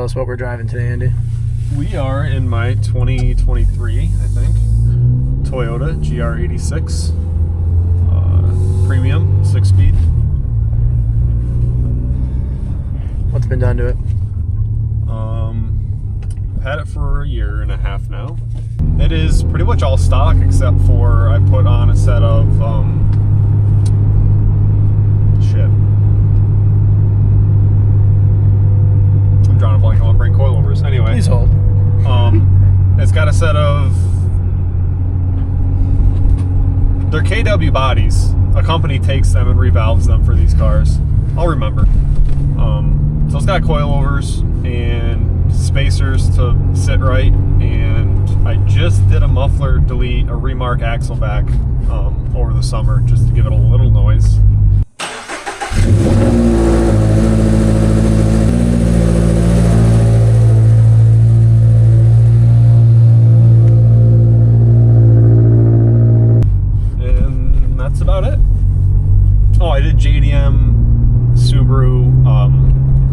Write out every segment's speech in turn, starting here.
us what we're driving today, Andy. We are in my 2023, I think, Toyota GR86 premium 6-speed. What's been done to it? Had it for a year and a half now. It is pretty much all stock except for I put on a set of I'm drawing a blank on brake coilovers. Anyway, Please hold. It's got a set of they're KW bodies. A company takes them and revalves them for these cars. I'll remember. So it's got coilovers and spacers to sit right, and I just did a muffler delete, a remark axle back over the summer just to give it a little noise. And that's about it. Oh, I did JDM Subaru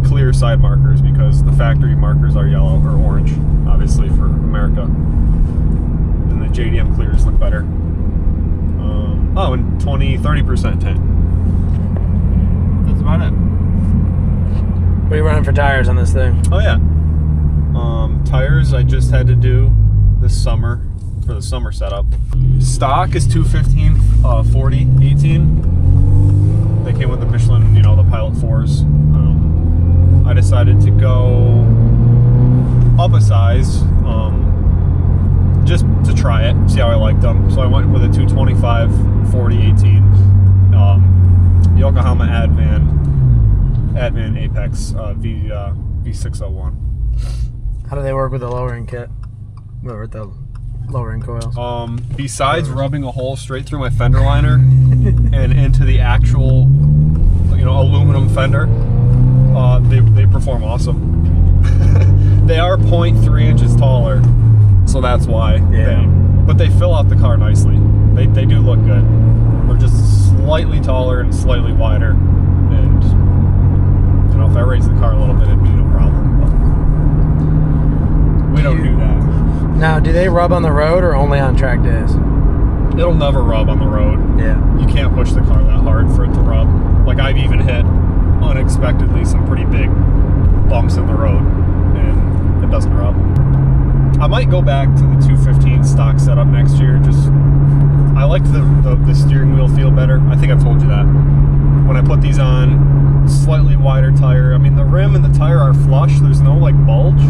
clear side markers because the factory markers are yellow or orange, obviously for America, and the JDM clears look better. Oh, and 30% tint. That's about it. What are you running for tires on this thing? Oh yeah, tires I just had to do this summer for the summer setup. Stock is 215 40 18. They came with the Michelin, the Pilot 4s. I decided to go up a size just to try it, see how I liked them. So I went with a 225 40 18 Yokohama Advan Apex V601. How do they work with the lowering kit? With the lowering coils? Besides rubbing a hole straight through my fender liner and into the actual aluminum fender, they perform awesome. They are 0.3 inches taller, so that's why. Yeah. But they fill out the car nicely. They do look good. They're just slightly taller and slightly wider, and if I raise the car a little bit, it'd be no problem. But we don't do that. Now, do they rub on the road or only on track days? It'll never rub on the road. Yeah. You can't push the car that hard for it to rub. Like, I've even hit unexpectedly some pretty big bumps in the road, and it doesn't rub. I might go back to the 215 stock setup next year. I like the steering wheel feel better. I think I've told you that. When I put these on, slightly wider tire. I mean, the rim and the tire are flush. There's no like bulge,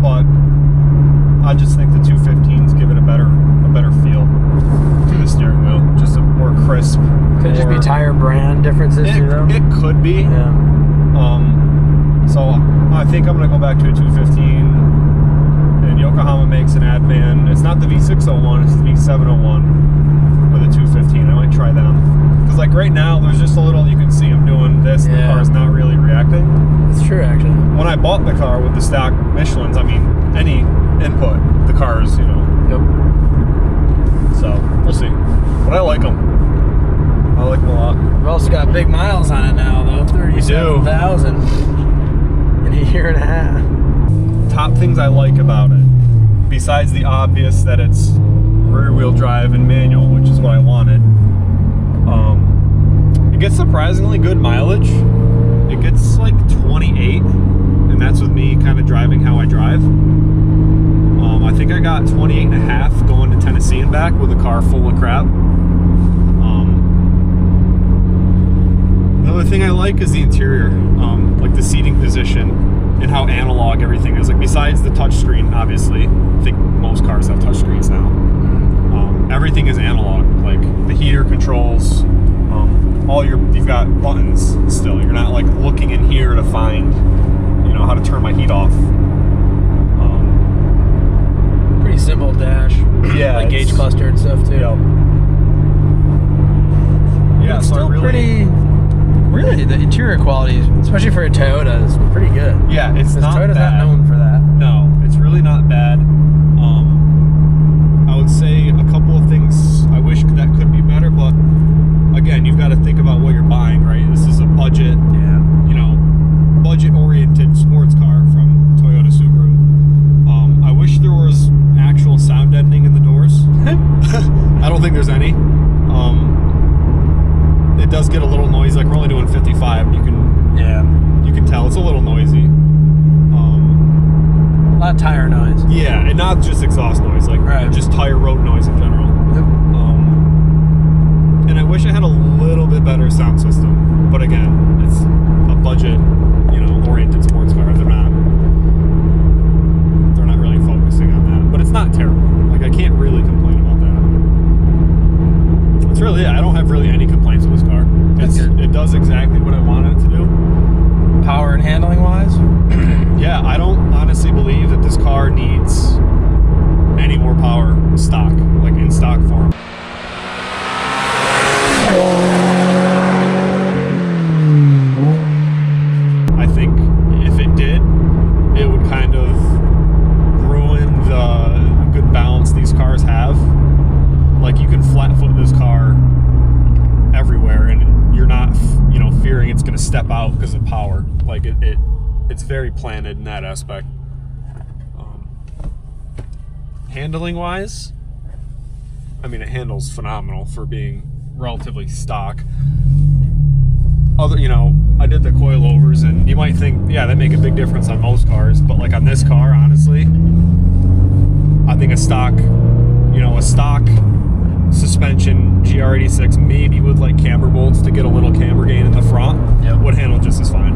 but I just think the 215s give it a better feel to the steering wheel. Just a more crisp. Could it just be tire brand differences too, though? It could be. Yeah. So I think I'm gonna go back to a 215. And Yokohama makes an Advan. It's not the V601, it's the V701 with a 215. I might try them. Because like right now, there's just a little, you can see I'm doing this, and the car's not really reacting. That's true, actually. When I bought the car with the stock Michelins, I mean, any input, the car's, Yep. So, we'll see. But I like them. I like them a lot. We've also got big miles on it now, though. 37,000 in a year and a half. Top things I like about it, besides the obvious that it's rear-wheel drive and manual, which is what I wanted, it gets surprisingly good mileage. It gets like 28, and that's with me kind of driving how I drive. I think I got 28 and a half going to Tennessee and back with a car full of crap. Another thing I like is the interior, like the seating position and how analog everything is. Like besides the touchscreen, obviously, I think most cars have touchscreens now. Everything is analog, like the heater controls, you've got buttons still. You're not like looking in here to find, how to turn my heat off. Pretty simple dash. Yeah. Like gauge cluster and stuff too. Yep. Yeah, it's so still really, the interior quality, especially for a Toyota, is pretty good. Yeah, it's not Toyota's bad. not known for that. No, it's really not bad. I would say a couple of things I wish that could be better, but again, you've got to think about what you're buying, right? This is a budget, budget-oriented sports car from 95, and you can tell it's a little noisy. A lot of tire noise. Yeah, and not just exhaust noise, like just tire road noise in general. Yep. And I wish I had a little bit better sound system, but again, it's a budget, oriented sports car. They're not really focusing on that, but it's not terrible. Like, I can't really complain about that. It's really, I don't have really any complaints with this car. It does exactly what I wanted it to do. Power and handling wise? Yeah, I don't honestly believe that this car needs any more power stock, like in stock form. I think if it did, it would kind of ruin the good balance these cars have. Like, you can flat foot this car everywhere, and you're not, fearing it's going to step out because of power. Like, it's very planted in that aspect. Handling wise, I mean, it handles phenomenal for being relatively stock. I did the coilovers, and you might think, yeah, that make a big difference on most cars, but like on this car, honestly, I think a stock suspension GR86, maybe with like camber bolts to get a little camber gain in the front, would handle just as fine.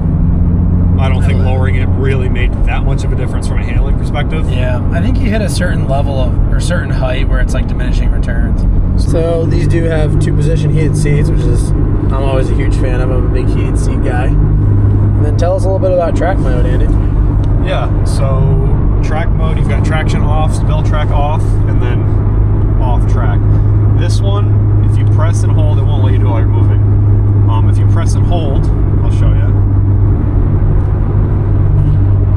I don't think lowering it really made that much of a difference from a handling perspective. Yeah, I think you hit a certain level or certain height where it's like diminishing returns. So these do have 2-position heated seats, which is, I'm always a huge fan of. I'm a big heated seat guy. And then tell us a little bit about track mode, Andy. Yeah, so track mode, you've got traction off, bell track off, and then off track. This one, if you press and hold, it won't let you do it while you're moving. If you press and hold, I'll show you.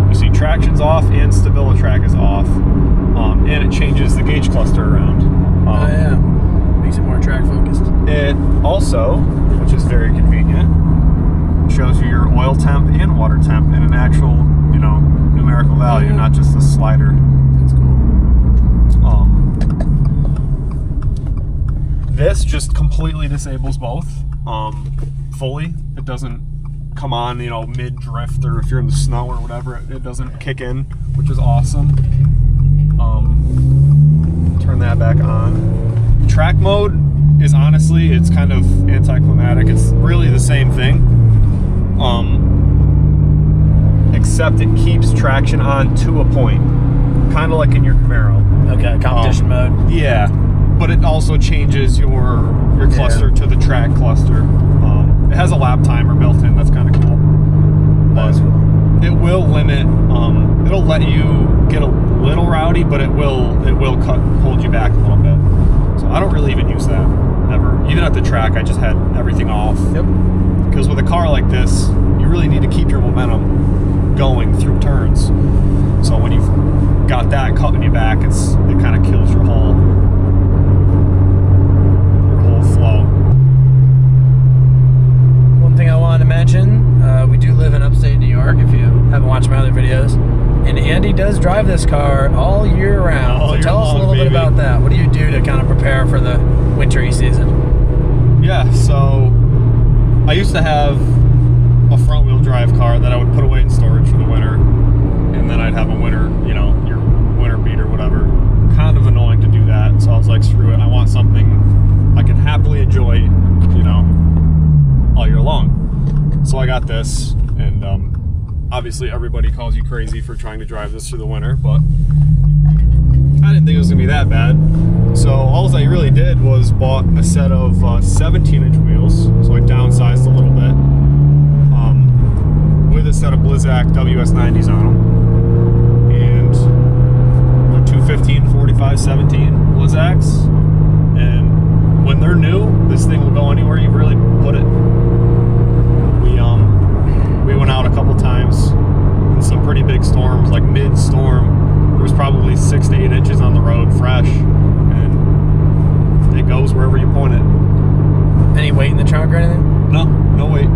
You see traction's off and StabiliTrak is off, and it changes the gauge cluster around. Makes it more track focused. It also, which is very convenient, shows you your oil temp and water temp in an actual, numerical value, not just a slider. That's cool. This just completely disables both, fully. It doesn't come on, mid-drift, or if you're in the snow or whatever, it doesn't kick in, which is awesome. Turn that back on. Track mode is honestly, it's kind of anticlimactic. It's really the same thing, except it keeps traction on to a point, kind of like in your Camaro. Okay, competition mode. Yeah, but it also changes your cluster to the track cluster. It has a lap timer built in. That's kind of cool. That's cool. It will limit. It'll let you get a little rowdy, but it will hold you back a little bit. So I don't really even use that ever. Even at the track, I just had everything off. Yep. Because with a car like this, you really need to keep your momentum going through turns. So when you've got that cutting you back, it kind of kills your whole flow. One thing I wanted to mention, we do live in upstate New York, if you haven't watched my other videos, and Andy does drive this car all year round. So tell us a little bit about that. What do you do to kind of prepare for the wintry season? Yeah, so I used to have a front wheel drive car that I would put away in storage for the winter, and then I'd have a winter, your winter beat or whatever. Kind of annoying to do that, so I was like, screw it, I want something I can happily enjoy, all year long. So I got this, and obviously everybody calls you crazy for trying to drive this through the winter, but I didn't think it was gonna be that bad. So all I really did was bought a set of 17-inch wheels, so I downsized a little bit, with a set of Blizzak WS90s on them, and they're 215/45/17 Blizzaks, and when they're new, this thing will go anywhere you really put it. We went out a couple times in some pretty big storms, like mid-storm. There was probably 6 to 8 inches on the road, fresh, and it goes wherever you point it. Any weight in the trunk or anything? No weight.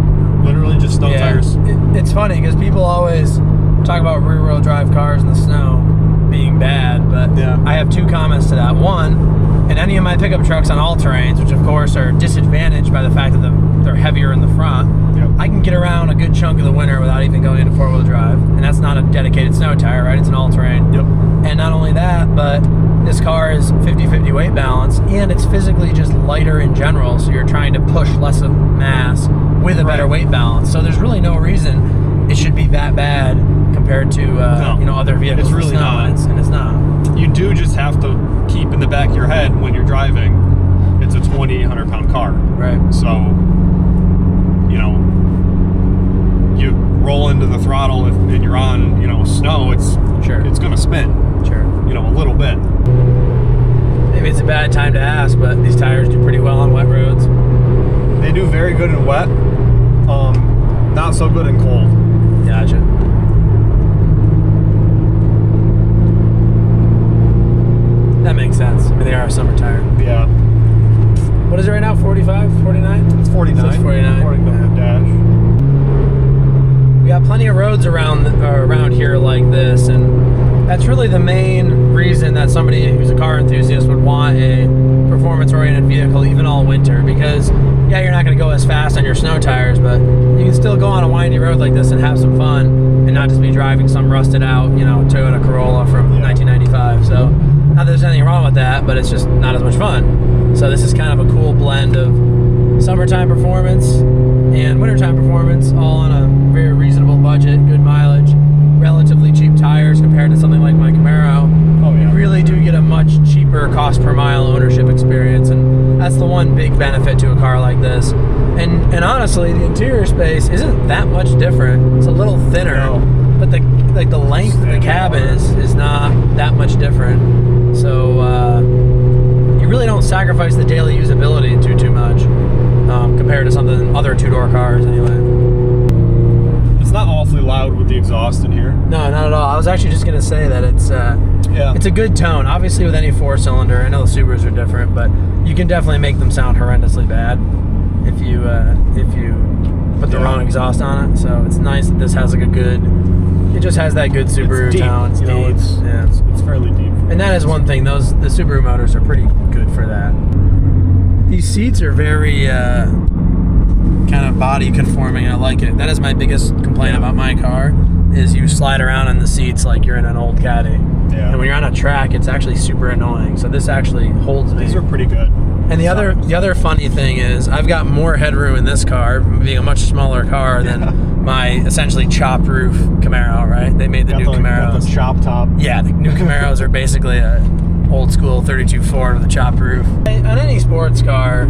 Literally just snow tires. It's funny because people always talk about rear-wheel drive cars in the snow being bad, but I have two comments to that. One, in any of my pickup trucks on all terrains, which of course are disadvantaged by the fact that they're heavier in the front, Yep. I can get around a good chunk of the winter without even going into four-wheel drive. And that's not a dedicated snow tire, right? It's an all-terrain. Yep. And not only that, but this car is 50-50 weight balance, and it's physically just lighter in general, so you're trying to push less of mass with a better weight balance. So there's really no reason it should be that bad compared to No. you know, other vehicles. It's really with snow, not. and it's not. You do just have to keep in the back of your head when you're driving, it's a 2,800 pound car. Right. So, you know, you roll into the throttle and you're on, you know, snow, it's going to spin. Sure. You know, a little bit. Maybe it's a bad time to ask, but these tires do pretty well on wet roads. They do very good in wet, not so good in cold. Gotcha. That makes sense. I mean, they are a summer tire. Yeah. What is it right now? 45? 49? It's 49. So it's 49. According to the dash. We got plenty of roads around here like this, and that's really the main reason that somebody who's a car enthusiast would want a performance-oriented vehicle even all winter, because yeah, you're not going to go as fast on your snow tires, but you can still go on a windy road like this and have some fun and not just be driving some rusted out, you know, Toyota Corolla from 1995. So not that there's anything wrong with that, but it's just not as much fun. So this is kind of a cool blend of summertime performance and wintertime performance, all on a very reasonable budget, good mileage, relatively cheap tires compared to something like my Camaro. Oh, yeah. You really do get a much cheaper cost per mile ownership experience, and that's the one big benefit to a car like this. And honestly, the interior space isn't that much different. It's a little thinner, but the length of the cabin is not that much different. So you really don't sacrifice the daily usability too much compared to something other two-door cars anyway. It's not awfully loud with the exhaust in here. No, not at all. I was actually just going to say that it's a good tone. Obviously, with any four-cylinder, I know the Subarus are different, but you can definitely make them sound horrendously bad if you put the wrong exhaust on it. So it's nice that this has like a good. It just has that good Subaru tone. It's deep. It's fairly deep. And that is one thing. The Subaru motors are pretty good for that. These seats are very kind of body conforming, and I like it. That is my biggest complaint about my car, is you slide around in the seats like you're in an old Caddy. Yeah. And when you're on a track, it's actually super annoying. So this actually holds me. These are pretty good. And the other funny thing is, I've got more headroom in this car, being a much smaller car than my essentially chopped roof Camaro. Right? They made the new Camaros. Got the chop top. Yeah, the new Camaros are basically a old school 32 Ford with a chopped roof. On any sports car,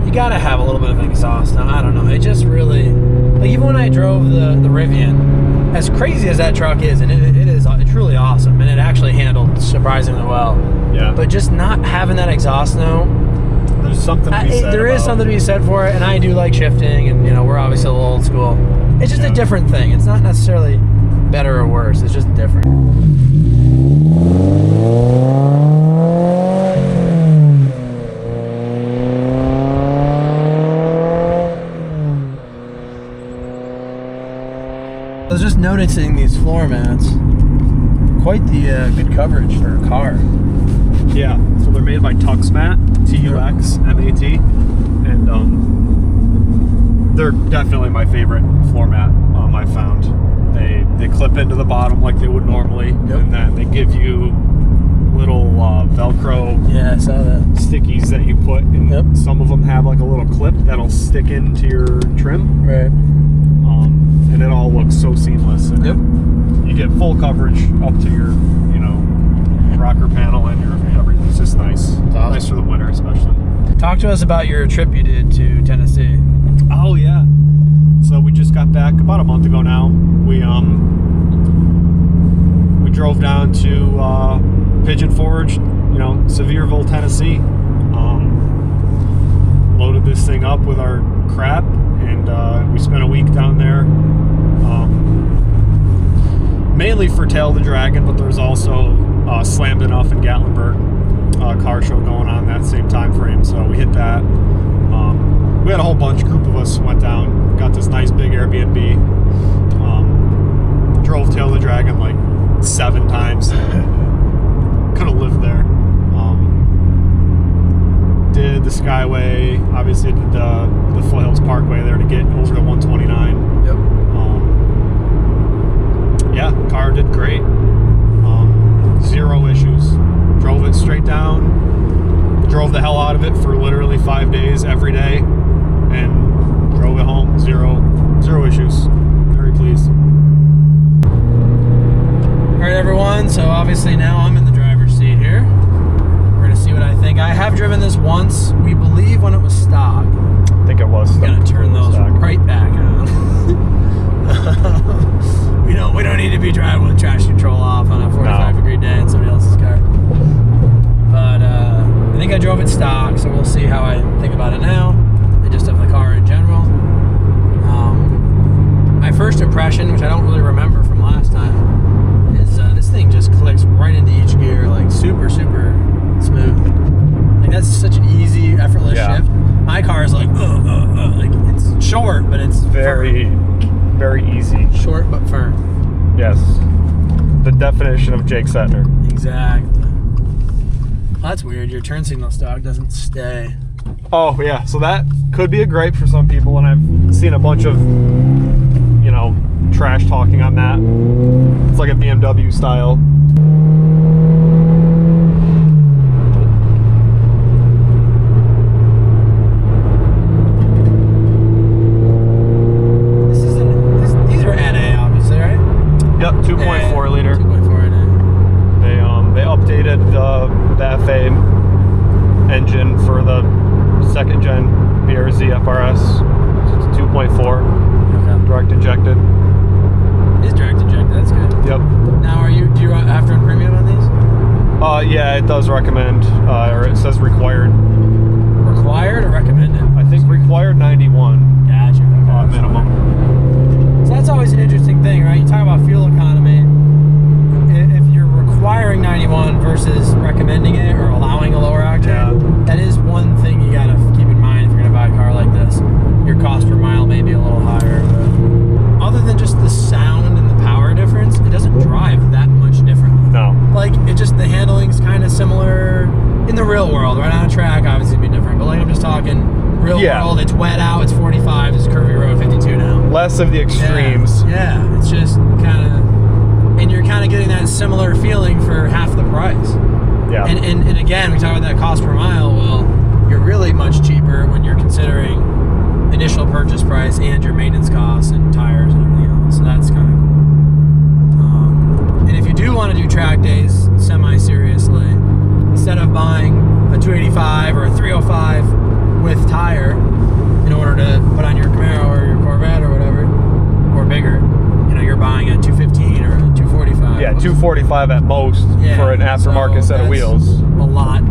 you gotta have a little bit of an exhaust. Now, I don't know. It just really, like, even when I drove the Rivian, as crazy as that truck is, and it's truly awesome, and it actually handled surprisingly well. Yeah. But just not having that exhaust note, there's something to be said. There is something to be said for it, and I do like shifting, and you know, we're obviously a little old school. It's just a different thing. It's not necessarily better or worse. It's just different. I was just noticing these floor mats. Quite the good coverage for a car. Yeah, so they're made by TuxMat, T-U-X-M-A-T, and they're definitely my favorite floor mat I found. They clip into the bottom like they would normally, and then they give you little Velcro stickies that you put in. Some of them have like a little clip that'll stick into your trim. Right. And it all looks so seamless. And you get full coverage up to your, you know, rocker panel and your everything. It's just nice. It's awesome. Nice for the winter, especially. Talk to us about your trip you did to Tennessee. Oh yeah. So we just got back about a month ago now. We drove down to Pigeon Forge, you know, Sevierville, Tennessee. Loaded this thing up with our crap, and we spent a week down there. Mainly for Tail the Dragon, but there's also Slammed Enough in Gatlinburg car show going on that same time frame, so we hit that. We had a whole group of us went down, got this nice big Airbnb, drove Tail the Dragon like 7 times. Could have lived obviously did the Foothills Parkway there to get over to 129. Yep. Yeah, car did great. Zero issues. Drove it straight down. Drove the hell out of it for literally 5 days every day, and drove it home. Zero issues. Very pleased. All right, everyone. So obviously now I'm in the driver's seat here. We're gonna see what I think. I have driven this once. We believe when it was stock. I think it was. I'm gonna turn those stock. right back on. We don't need to be driving with traction control off on a 45-degree day in somebody else's car. But I think I drove it stock, so we'll see how I think about it now, and just of the car in general. My first impression, which I don't really remember from last time, is this thing just clicks right into each gear, like super, super smooth. Like that's such an easy, effortless shift. My car is like it's short, but it's very easy. Short but firm. Yes. The definition of Jake Settner. Exactly. Well, that's weird. Your turn signal stock doesn't stay. Oh, yeah. So that could be a gripe for some people, and I've seen a bunch of, trash talking on that. It's like a BMW style. These are NA, obviously, right? Yep, 2.4 liter. 2.4 NA. They updated the FA engine for the second gen BRZ FRS. It's 2.4. Okay. Direct injected. It is direct injected. That's good. Yep. Now, do you have to run premium on these? Yeah, it does recommend, or it says required. Required or recommended? I think required 91. Gotcha. Okay. Minimum. So that's always an interesting thing, right? You talk about fuel economy. If you're requiring 91 versus recommending it or allowing a lower octane, that is one thing you gotta keep in mind if you're gonna buy a car like this. Your cost per mile may be a little higher, but other than just the sound and the power difference, it doesn't drive that much differently. No. Like, the handling's kind of similar in the real world. Right on a track, obviously it'd be different, but like I'm just talking real world, it's wet out, it's 45, it's curvy road, 52 now. Less of the extremes. Yeah, it's just kind of, and you're kind of getting that similar feeling for half the price. Yeah. And again, we talk about that cost per mile. Well, you're really much cheaper when you're considering initial purchase price and your maintenance costs and tires and everything else. So that's kind of cool. And if you do want to do track days semi-seriously, instead of buying a 285 or a 305 with tire in order to put on your Camaro or your Corvette or whatever, or bigger, you're buying a 215 or a 245. Yeah, 245 at most for an aftermarket set of wheels. A lot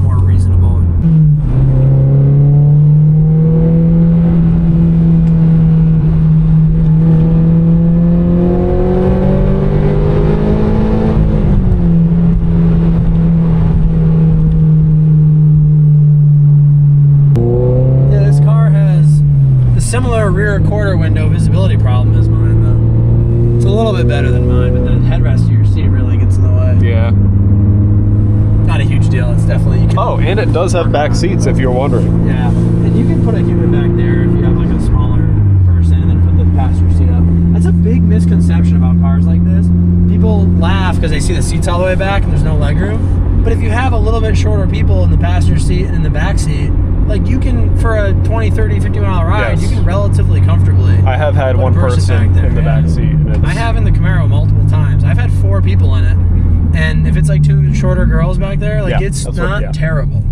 more reasonable. Similar rear quarter window visibility problem as mine, though. It's a little bit better than mine, but the headrest of your seat really gets in the way. Yeah. Not a huge deal. It's definitely... and it does have back seats, if you're wondering. Yeah. And you can put a human back there if you have like a smaller person and then put the passenger seat up. That's a big misconception about cars like this. People laugh because they see the seats all the way back and there's no legroom. But if you have a little bit shorter people in the passenger seat and in the back seat, like you can, for a 20, 30, 50 mile ride, you can relatively comfortably. I have had one person in the back seat. I have in the Camaro multiple times. I've had 4 people in it. And if it's like 2 shorter girls back there, like it's not terrible.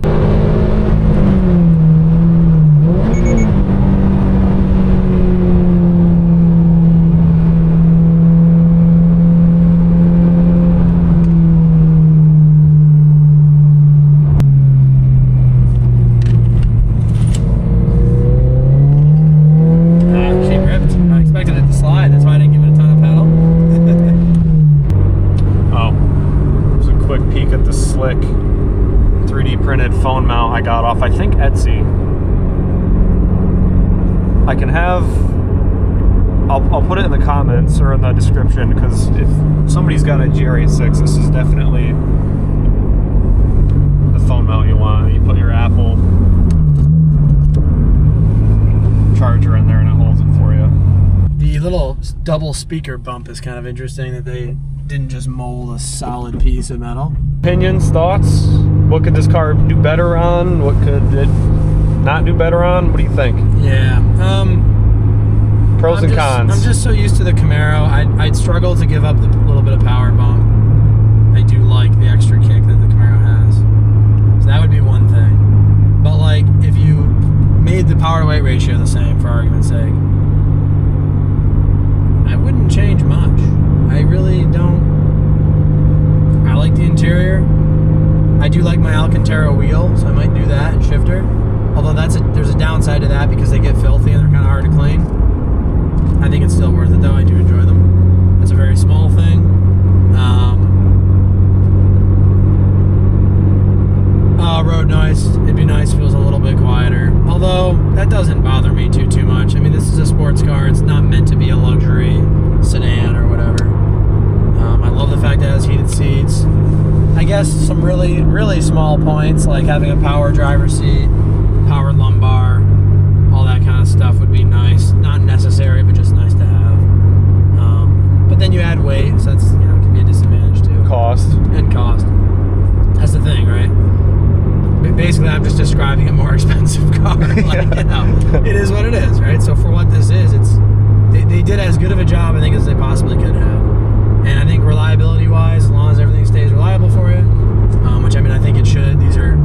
Phone mount I got off, I think, Etsy. I can have, I'll put it in the comments or in the description, because if somebody's got a GR86, this is definitely the phone mount you want. You put your Apple charger in there and it holds it for you. The little double speaker bump is kind of interesting that they didn't just mold a solid piece of metal. Opinions, thoughts? What could this car do better on? What could it not do better on? What do you think? Yeah. Pros and cons. I'm just so used to the Camaro. I'd struggle to give up the little bit of power bump. I do like the extra kick that the Camaro has. So that would be one thing. But like, if you made the power to weight ratio the same, for argument's sake, I wouldn't change much. I really don't. I like the interior. I do like my Alcantara wheel, so I might do that and shifter. Although there's a downside to that because they get filthy and they're kind of hard to clean. I think it's still worth it though. I do enjoy them. That's a very small thing. Road noise. It'd be nice if it was a little bit quieter. Although that doesn't bother me too much. I mean, this is a sports car. It's not meant to be a luxury sedan or whatever. I love the fact that it has heated seats. I guess some really, really small points like having a power driver's seat, powered lumbar, all that kind of stuff would be nice. Not necessary, but just nice to have. But then you add weight, so that's, can be a disadvantage too. Cost. And cost. That's the thing, right? Basically, I'm just describing a more expensive car. It is what it is, right? So for what this is, they did as good of a job, I think, as they possibly could have. And I think reliability-wise, as long as everything stays reliable for you, which I mean, I think it should. These are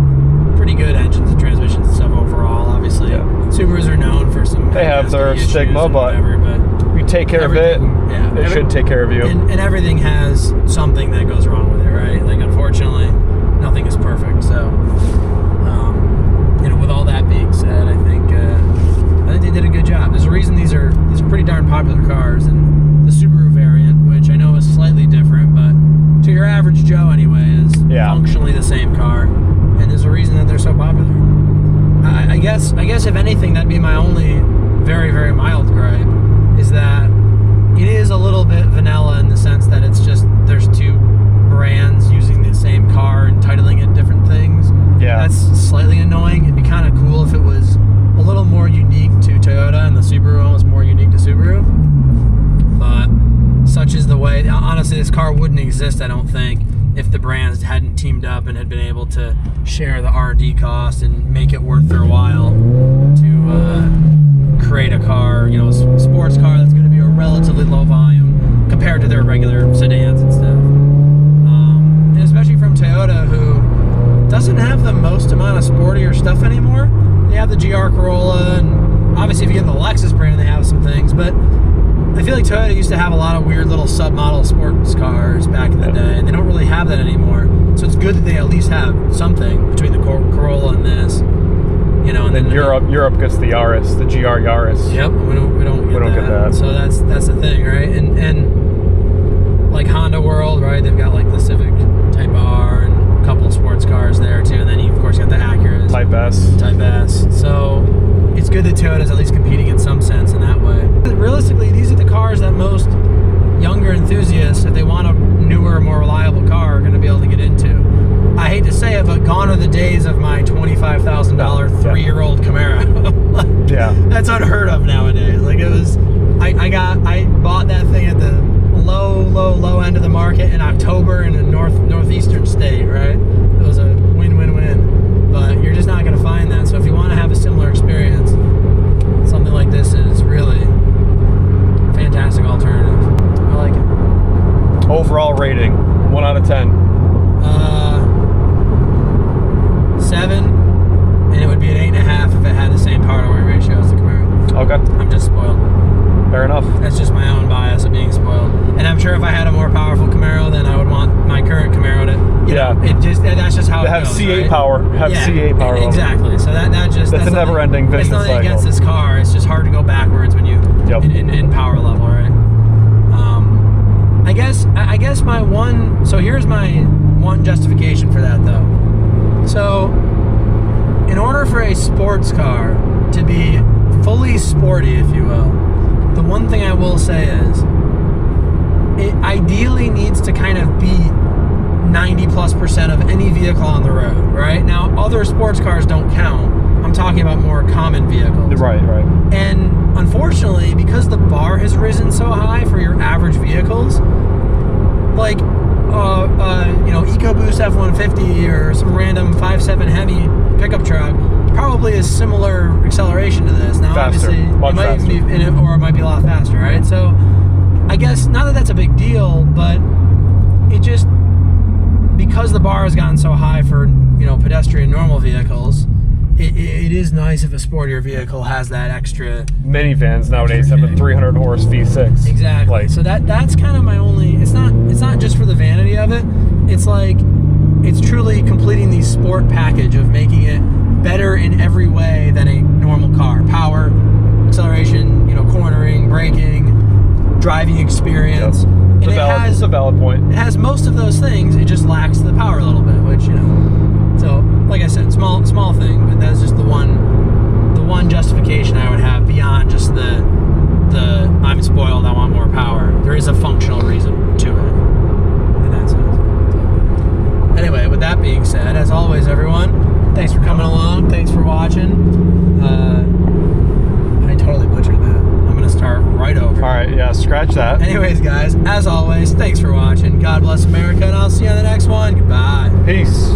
pretty good engines and transmissions and stuff overall. Obviously, Subarus are known for some. They have their stigma, but you take care of it. Yeah, it should take care of you. And everything has something that goes wrong with it, right? Like, unfortunately, nothing is perfect. So, with all that being said, I think they did a good job. There's a reason these are pretty darn popular cars, and the Subaru variant, which I know is slightly different, but to your average Joe anyway, is functionally the same car, and there's a reason that they're so popular. I guess if anything, that'd be my only very, very mild gripe, is that it is a little bit vanilla in the sense that it's just there's two brands using the same car and titling it different things. Yeah, that's slightly annoying. It'd be kind of cool if it was a little more unique to Toyota and the Subaru one was more unique to Subaru. But such is the way. Honestly, this car wouldn't exist, I don't think, if the brands hadn't teamed up and had been able to share the R&D cost and make it worth their while to create a car, a sports car that's going to be a relatively low volume compared to their regular sedans and stuff. And especially from Toyota, who doesn't have the most amount of sportier stuff anymore. They have the GR Corolla, and obviously if you get the Lexus brand, they have some things, but I feel like Toyota used to have a lot of weird little submodel sports cars back in the day, and they don't really have that anymore. So it's good that they at least have something between the Corolla and this. And then Europe gets the Yaris, the GR Yaris. Yep, we don't get that. So that's the thing, right? And like Honda World, right? They've got like the Civic Type R and a couple of sports cars there too, and then you of course got the Acuras. Type S. So it's good that Toyota's at least competing in some sense in that way. Realistically, these are the cars that most younger enthusiasts, if they want a newer, more reliable car, are going to be able to get into. I hate to say it, but gone are the days of my $25,000 3-year-old Camaro. That's unheard of nowadays. Like, it was, I bought that thing at the low end of the market in October in a northeastern state, right? It was a win-win-win. But you're just not going to find that. So if you want to have a similar experience, something like this is really a fantastic alternative. I like it. Overall rating, 1 out of 10. 7, and it would be an 8.5 if it had the same power to weight ratio as the Camaro. Okay. I'm just spoiled. Fair enough. That's just my own bias of being spoiled. And I'm sure if I had a more powerful Camaro, then I would want my current Camaro to, that's just how it goes. C8 right? power. C8 power. Exactly. So that's a never-ending vicious cycle. It's nothing against this car. It's just hard to go backwards when you in power level, right? I guess my one. So here's my one justification for that, though. So, in order for a sports car to be fully sporty, if you will, the one thing I will say is it ideally needs to kind of beat 90+% of any vehicle on the road, right? Now, other sports cars don't count. I'm I'm talking about more common vehicles. Right. And unfortunately, because the bar has risen so high for your average vehicles, like EcoBoost F-150 or some random 5.7 Hemi pickup truck probably is similar acceleration to this. Now, Faster, obviously, much it might faster. even be, or it might be a lot faster, right? So, I guess not that that's a big deal, but it just, because the bar has gotten so high for pedestrian normal vehicles, it is nice if a sportier vehicle has that extra. Minivans nowadays have a 300 horse V6. Exactly. Like, so that's kind of my only. It's not just for the vanity of it. It's like it's truly completing the sport package of making it better in every way than a normal car. Power, acceleration, cornering, braking, driving experience. Yep. And It's a valid point. It has most of those things. It just lacks the power a little bit, which So, like I said, small thing, but that's just the one justification I would have beyond just the I'm spoiled, I want more power. There is a functional reason to it in that sense. Anyway, with that being said, as always, everyone, thanks for coming along. Thanks for watching. I totally butchered that. I'm gonna start right over. All right, yeah, scratch that. Anyways, guys, as always, thanks for watching. God bless America, and I'll see you on the next one. Goodbye. Peace.